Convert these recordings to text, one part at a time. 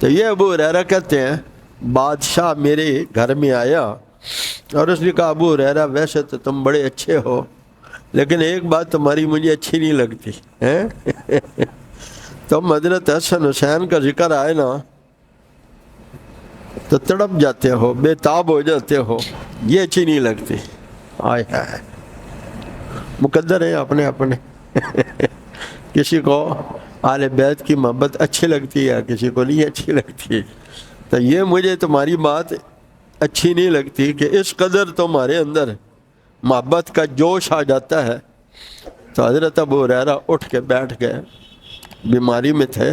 تو یہ ابو ہریرہ کہتے ہیں بادشاہ میرے گھر میں آیا اور اس نے کہا ابو ہریرہ ویسے تو تم بڑے اچھے ہو لیکن ایک بات تمہاری مجھے اچھی نہیں لگتی ہیں تم حضرت حسن حسین کا ذکر آئے نا تو تڑپ جاتے ہو، بے تاب ہو جاتے ہو، یہ اچھی نہیں لگتی۔ آئے ہائے، مقدر ہیں اپنے اپنے کسی کو آل بیت کی محبت اچھی لگتی ہے، کسی کو نہیں اچھی لگتی۔ تو یہ مجھے تمہاری بات اچھی نہیں لگتی کہ اس قدر تمہارے اندر محبت کا جوش آ جاتا ہے۔ تو حضرت ابو ہریرہ اٹھ کے بیٹھ گئے، بیماری میں تھے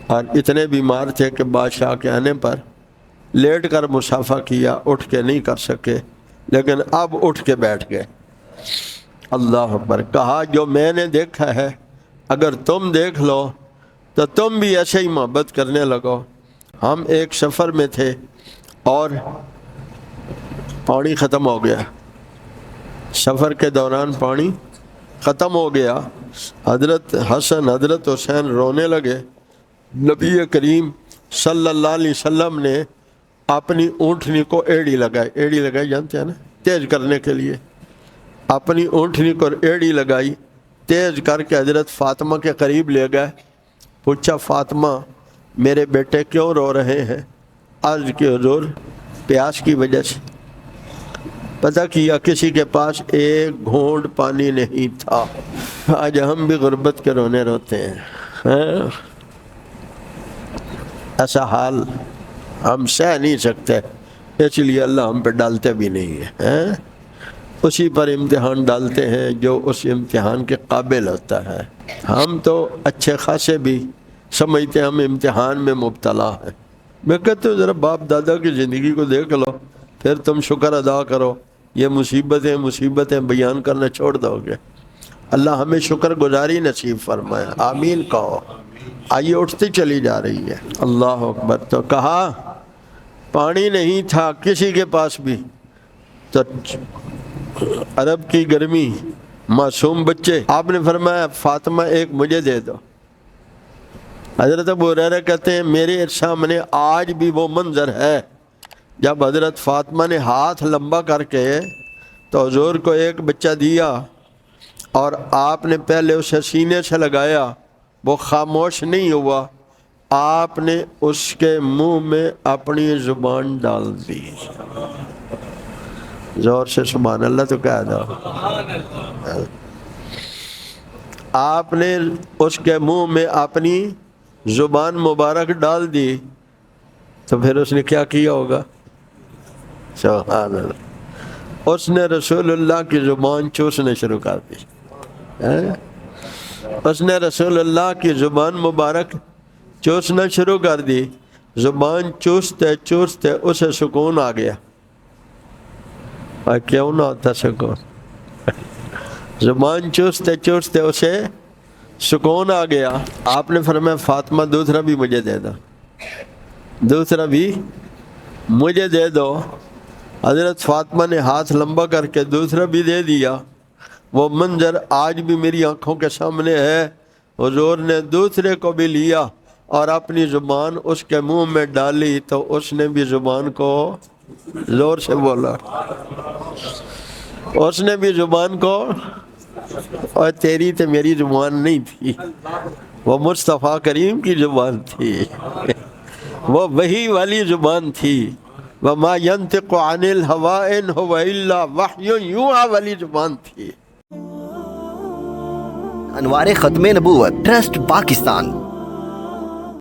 اور اتنے بیمار تھے کہ بادشاہ کے آنے پر لیٹ کر مصافحہ کیا، اٹھ کے نہیں کر سکے، لیکن اب اٹھ کے بیٹھ گئے۔ اللہ اکبر، کہا جو میں نے دیکھا ہے اگر تم دیکھ لو تو تم بھی ایسے ہی محبت کرنے لگو۔ ہم ایک سفر میں تھے اور پانی ختم ہو گیا، سفر کے دوران پانی ختم ہو گیا، حضرت حسن حضرت حسین رونے لگے۔ نبی کریم صلی اللہ علیہ وسلم نے اپنی اونٹنی کو ایڑی لگائی جانتے ہیں نا، تیز کرنے کے لیے اپنی اونٹنی کو ایڑی لگائی، تیز کر کے حضرت فاطمہ کے قریب لے گئے، پوچھا فاطمہ میرے بیٹے کیوں رو رہے ہیں؟ عرض کی حضور پیاس کی وجہ سے۔ پتہ کیا کسی کے پاس ایک گھونٹ پانی نہیں تھا۔ آج ہم بھی غربت کے رونے روتے ہیں، ایسا حال ہم سہ نہیں سکتے، اس لیے اللہ ہم پہ ڈالتے بھی نہیں ہے، اسی پر امتحان ڈالتے ہیں جو اس امتحان کے قابل ہوتا ہے۔ ہم تو اچھے خاصے بھی سمجھتے ہیں ہم امتحان میں مبتلا ہیں۔ میں کہتا ہوں ذرا باپ دادا کی زندگی کو دیکھ لو، پھر تم شکر ادا کرو۔ یہ مصیبتیں بیان کرنا چھوڑ دو گے۔ اللہ ہمیں شکر گزاری نصیب فرمائے، آمین کہو۔ آئیے اٹھتی چلی جا رہی ہے، اللہ اکبر۔ تو کہا پانی نہیں تھا کسی کے پاس بھی، تو عرب کی گرمی، معصوم بچے، آپ نے فرمایا فاطمہ ایک مجھے دے دو۔ حضرت ابو ہریرہ کہتے ہیں میرے سامنے آج بھی وہ منظر ہے جب حضرت فاطمہ نے ہاتھ لمبا کر کے تو حضور کو ایک بچہ دیا اور آپ نے پہلے اسے سینے سے لگایا، وہ خاموش نہیں ہوا، آپ نے اس کے منہ میں اپنی زبان ڈال دی۔ زور سے سبحان اللہ تو کہہ دو۔ آپ نے اس کے منہ میں اپنی زبان مبارک ڈال دی، تو پھر اس نے کیا کیا ہوگا؟ سبحان اللہ، اس نے رسول اللہ کی زبان چوسنے شروع کر دی۔ اس نے رسول اللہ کی زبان مبارک چوسنا شروع کر دی۔ زبان چوستے چوستے اسے سکون آ گیا، اور کیوں نہ ہوتا سکون؟ زبان چوستے چوستے اسے سکون آ گیا۔ آپ نے فرمایا فاطمہ دوسرا بھی مجھے دے دو، دوسرا بھی مجھے دے دو۔ حضرت فاطمہ نے ہاتھ لمبا کر کے دوسرا بھی دے دیا۔ وہ منظر آج بھی میری آنکھوں کے سامنے ہے، حضور نے دوسرے کو بھی لیا اور اپنی زبان اس کے منہ میں ڈالی تو اس نے بھی زبان کو زور سے بولا، اس نے بھی زبان کو، اور تیری تو میری زبان نہیں تھی، وہ مصطفیٰ کریم کی زبان تھی، وہ وحی والی زبان تھی، وَمَا يَنْتِقُ عَنِ الْهَوَىٰ إِنْ هُوَ إِلَّا وَحْيٌ یوحیٰ والی زبان تھی۔ انوار ختم نبوت ٹرسٹ پاکستان